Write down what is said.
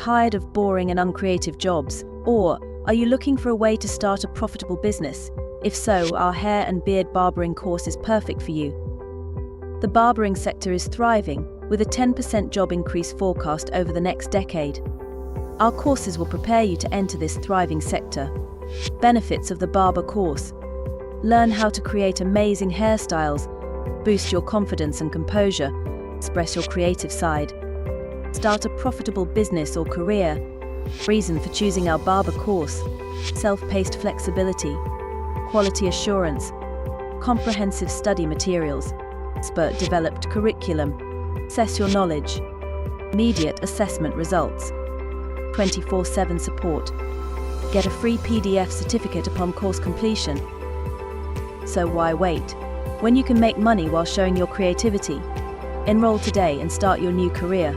Tired of boring and uncreative jobs? Or are you looking for a way to start a profitable business? If so, our hair and beard barbering course is perfect for you. The barbering sector is thriving, with a 10% job increase forecast over the next decade. Our courses will prepare you to enter this thriving sector. Benefits of the barber course: learn how to create amazing hairstyles, boost your confidence and composure, express your creative side, start a profitable business or career. Reason for choosing our barber course: self-paced flexibility, quality assurance, comprehensive study materials, expert-developed curriculum, assess your knowledge, immediate assessment results, 24/7 support. Get a free PDF certificate upon course completion. So why wait, when you can make money while showing your creativity? Enroll today and start your new career.